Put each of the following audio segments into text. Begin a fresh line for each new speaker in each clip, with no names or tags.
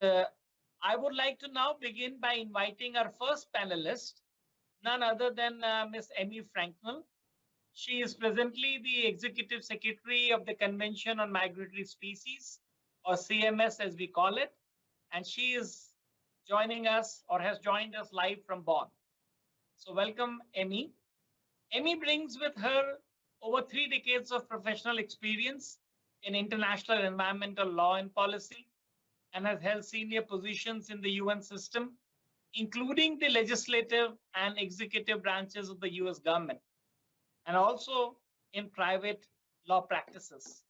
Uh, I would like to now begin by inviting our first panelist, none other than Ms. Emmy Franknell. She is presently the Executive Secretary of the Convention on Migratory Species, or CMS as we call it, and she is joining us or has joined us live from Bonn. So welcome, Emmy. Emmy brings with her over 3 decades of professional experience in international environmental law and policy, and has held senior positions in the UN system, including the legislative and executive branches of the US government, and also in private law practices.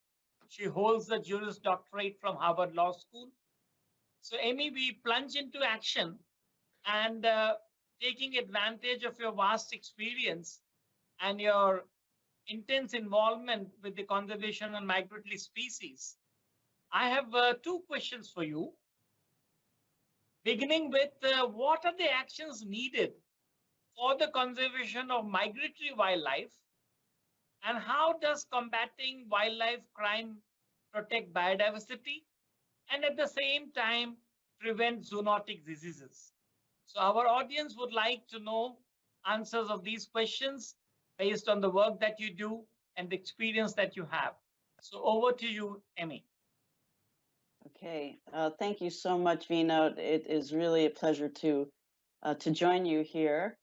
She holds the Juris Doctorate from Harvard Law School. So, Amy, we plunge into action and taking advantage of your vast experience and your intense involvement with the conservation of migratory species. I have 2 questions for you, beginning with what are the actions needed for the conservation of migratory wildlife, and how does combating wildlife crime protect biodiversity and at the same time prevent zoonotic diseases? So our audience would like to know answers of these questions based on the work that you do and the experience that you have. So over to you, Emmy.
Okay, thank you so much, Vino. It is really a pleasure to join you here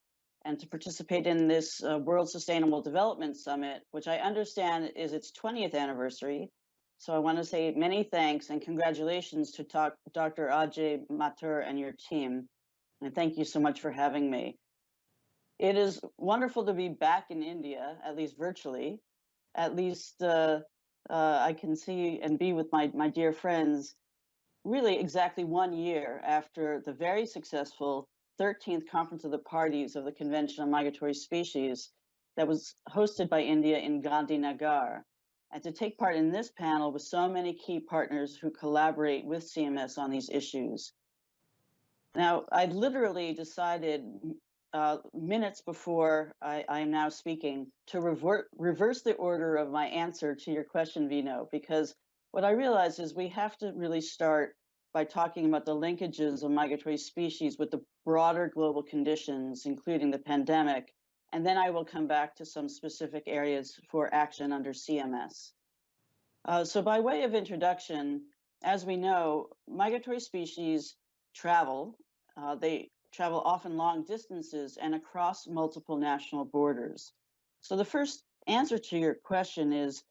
and to participate in this World Sustainable Development Summit, which I understand is its 20th anniversary. So I want to say many thanks and congratulations to Dr. Ajay Mathur and your team. And thank you so much for having me. It is wonderful to be back in India, at least virtually. At least I can see and be with my dear friends really exactly 1 year after the very successful 13th Conference of the Parties of the Convention on Migratory Species that was hosted by India in Gandhinagar, and to take part in this panel with so many key partners who collaborate with CMS on these issues. Now, I literally decided minutes before I am now speaking to reverse the order of my answer to your question, Vino, because what I realized is we have to really start by talking about the linkages of migratory species with the broader global conditions, including the pandemic, and then I will come back to some specific areas for action under CMS. So by way of introduction, as we know, migratory species travel. They travel often long distances and across multiple national borders. So the first answer to your question is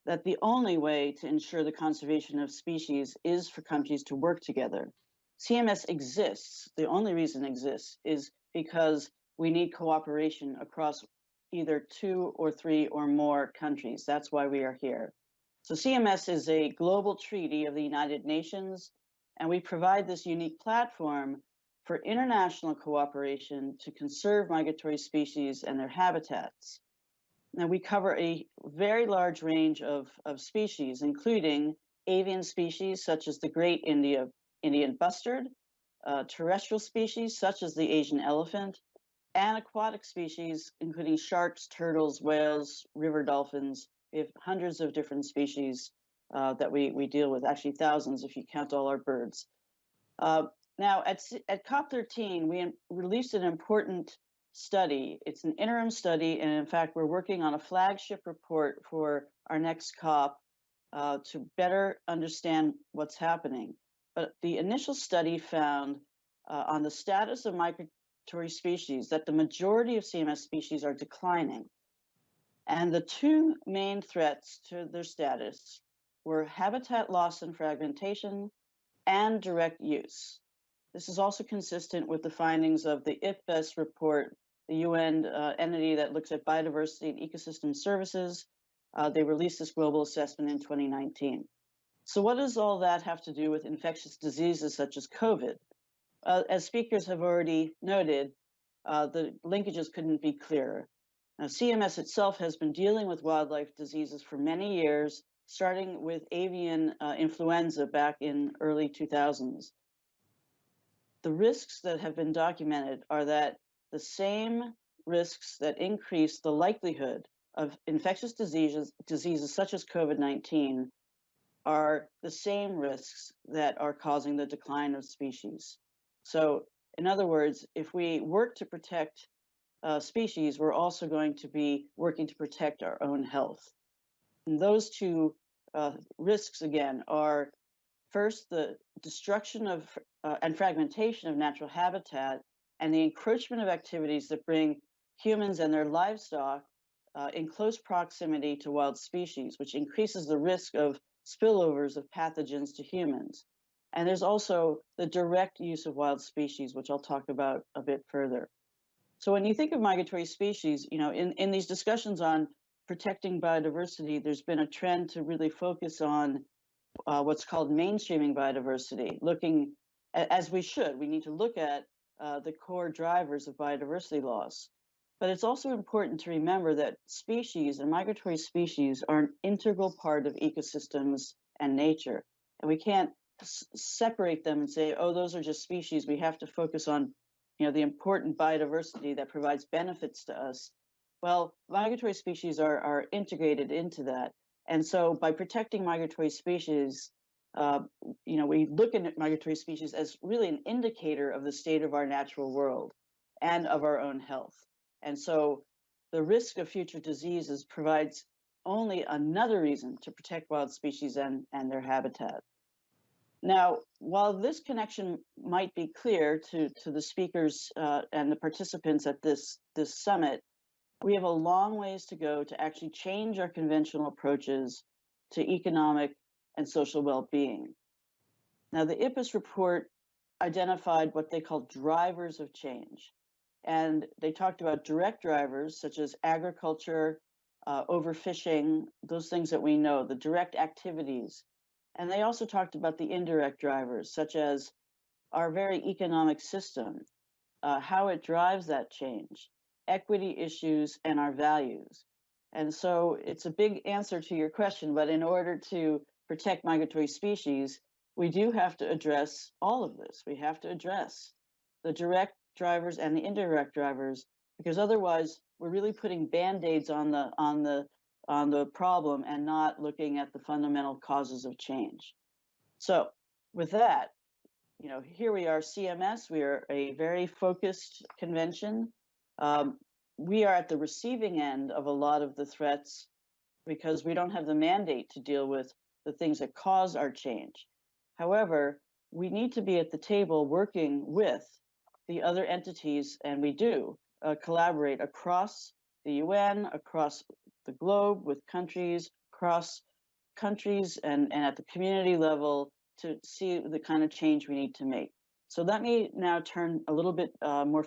that the only way to ensure the conservation of species is for countries to work together. CMS exists, the only reason it exists is because we need cooperation across either 2 or 3 or more countries. That's why we are here. So CMS is a global treaty of the United Nations, and we provide this unique platform for international cooperation to conserve migratory species and their habitats. Now, we cover a very large range of species, including avian species such as the great Indian bustard, terrestrial species such as the Asian elephant, and aquatic species, including sharks, turtles, whales, river dolphins. We have hundreds of different species that we deal with, actually thousands if you count all our birds. Now, at COP13, we released an important study. It's an interim study, and in fact, we're working on a flagship report for our next COP to better understand what's happening. But the initial study found on the status of migratory species that the majority of CMS species are declining. And the 2 main threats to their status were habitat loss and fragmentation and direct use. This is also consistent with the findings of the IPBES report, the UN entity that looks at biodiversity and ecosystem services. They released this global assessment in 2019. So what does all that have to do with infectious diseases such as COVID? As speakers have already noted, the linkages couldn't be clearer. Now, CMS itself has been dealing with wildlife diseases for many years, starting with avian influenza back in early 2000s. The risks that have been documented are that the same risks that increase the likelihood of infectious diseases such as COVID-19 are the same risks that are causing the decline of species. So, in other words, if we work to protect species, we're also going to be working to protect our own health. And those two risks, again, are first the destruction of and fragmentation of natural habitat and the encroachment of activities that bring humans and their livestock in close proximity to wild species, which increases the risk of spillovers of pathogens to humans. And there's also the direct use of wild species, which I'll talk about a bit further. So when you think of migratory species, in these discussions on protecting biodiversity, there's been a trend to really focus on what's called mainstreaming biodiversity, looking, as we should, we need to look at the core drivers of biodiversity loss. But it's also important to remember that species and migratory species are an integral part of ecosystems and nature. And we can't separate them and say, oh, those are just species. We have to focus on the important biodiversity that provides benefits to us. Well, migratory species are integrated into that. And so by protecting migratory species, we look at migratory species as really an indicator of the state of our natural world and of our own health. And so the risk of future diseases provides only another reason to protect wild species and their habitat. Now, while this connection might be clear to the speakers and the participants at this summit, we have a long ways to go to actually change our conventional approaches to economic and social well-being. Now, the IPBES report identified what they call drivers of change. And they talked about direct drivers such as agriculture, overfishing, those things that we know, the direct activities. And they also talked about the indirect drivers, such as our very economic system, how it drives that change, equity issues, and our values. And so it's a big answer to your question, but in order to protect migratory species, we do have to address all of this. We have to address the direct drivers and the indirect drivers, because otherwise we're really putting band-aids on the problem and not looking at the fundamental causes of change. So with that, here we are, CMS. We are a very focused convention. We are at the receiving end of a lot of the threats because we don't have the mandate to deal with the things that cause our change. However, we need to be at the table working with the other entities, and we do collaborate across the UN, across the globe, with countries, across countries, and at the community level to see the kind of change we need to make. So let me now turn a little bit more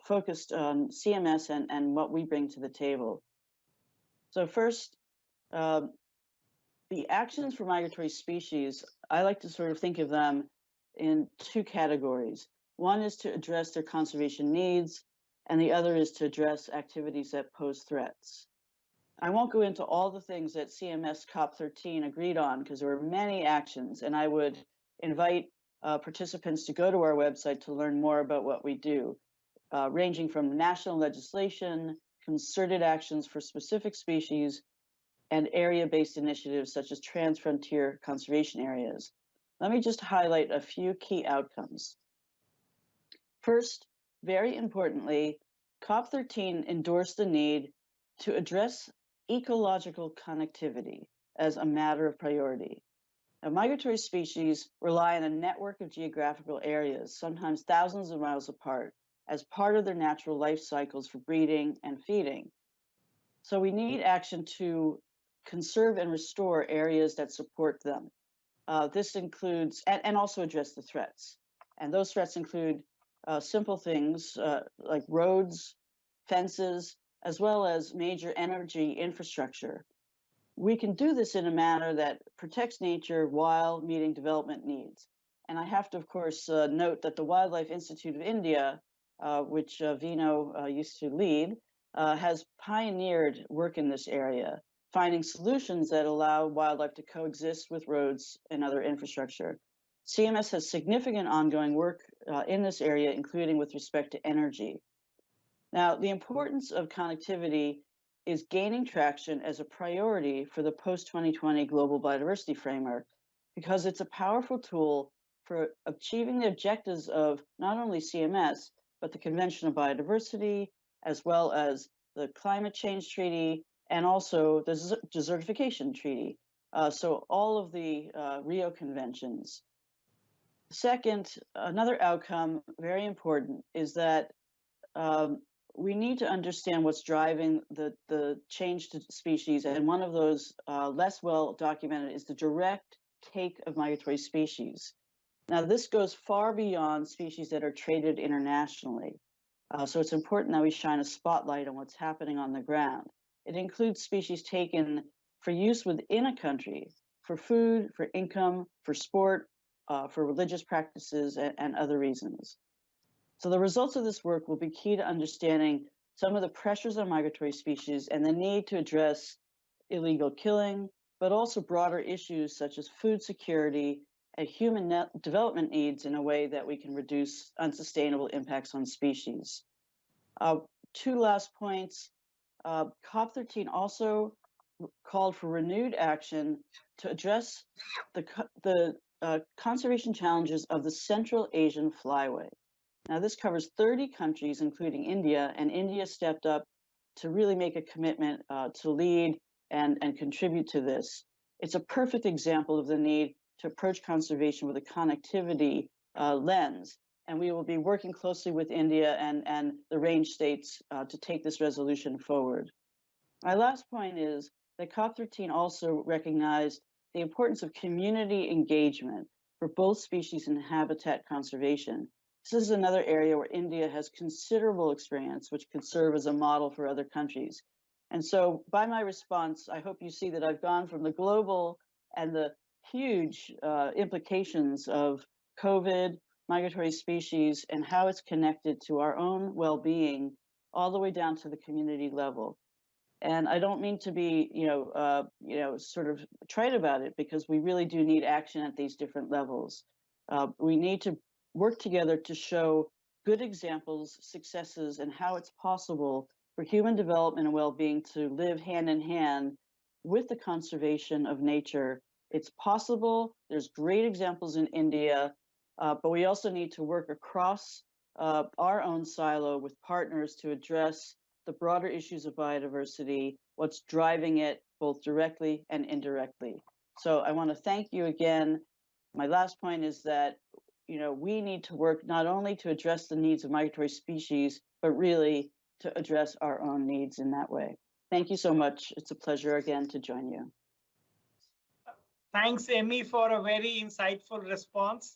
focused on CMS and what we bring to the table. So first, the actions for migratory species, I like to sort of think of them in two categories. One is to address their conservation needs, and the other is to address activities that pose threats. I won't go into all the things that CMS COP13 agreed on because there were many actions, and I would invite participants to go to our website to learn more about what we do, ranging from national legislation, concerted actions for specific species, and area-based initiatives such as transfrontier conservation areas. Let me just highlight a few key outcomes. First, very importantly, COP13 endorsed the need to address ecological connectivity as a matter of priority. Now, migratory species rely on a network of geographical areas, sometimes thousands of miles apart, as part of their natural life cycles for breeding and feeding. So we need action to conserve and restore areas that support them. This includes, and also address the threats. And those threats include simple things like roads, fences, as well as major energy infrastructure. We can do this in a manner that protects nature while meeting development needs. And I have to, of course, note that the Wildlife Institute of India, which Vino used to lead, has pioneered work in this area, finding solutions that allow wildlife to coexist with roads and other infrastructure. CMS has significant ongoing work in this area, including with respect to energy. Now, the importance of connectivity is gaining traction as a priority for the post-2020 Global Biodiversity Framework because it's a powerful tool for achieving the objectives of not only CMS, but the Convention of Biodiversity, as well as the Climate Change Treaty, and also the Desertification Treaty. So all of the Rio Conventions. Second, another outcome, very important, is that we need to understand what's driving the change to species. And one of those less well documented is the direct take of migratory species. Now, this goes far beyond species that are traded internationally. So it's important that we shine a spotlight on what's happening on the ground. It includes species taken for use within a country, for food, for income, for sport, for religious practices, and other reasons. So the results of this work will be key to understanding some of the pressures on migratory species and the need to address illegal killing, but also broader issues such as food security and human development needs in a way that we can reduce unsustainable impacts on species. Two last points. COP13 also called for renewed action to address the conservation challenges of the Central Asian flyway. Now, this covers 30 countries, including India, and India stepped up to really make a commitment to lead and contribute to this. It's a perfect example of the need to approach conservation with a connectivity lens, and we will be working closely with India and the range states to take this resolution forward. My last point is that COP13 also recognized the importance of community engagement for both species and habitat conservation. This is another area where India has considerable experience, which could serve as a model for other countries. And so by my response, I hope you see that I've gone from the global and the huge implications of COVID, migratory species, and how it's connected to our own well-being, all the way down to the community level. And I don't mean to be, sort of trite about it, because we really do need action at these different levels. We need to work together to show good examples, successes, and how it's possible for human development and well-being to live hand in hand with the conservation of nature. It's possible. There's great examples in India, but we also need to work across our own silo with partners to address the broader issues of biodiversity, what's driving it both directly and indirectly. So I want to thank you again. My last point is that we need to work not only to address the needs of migratory species, but really to address our own needs in that way. Thank you so much. It's a pleasure again to join you.
Thanks, Amy, for a very insightful response.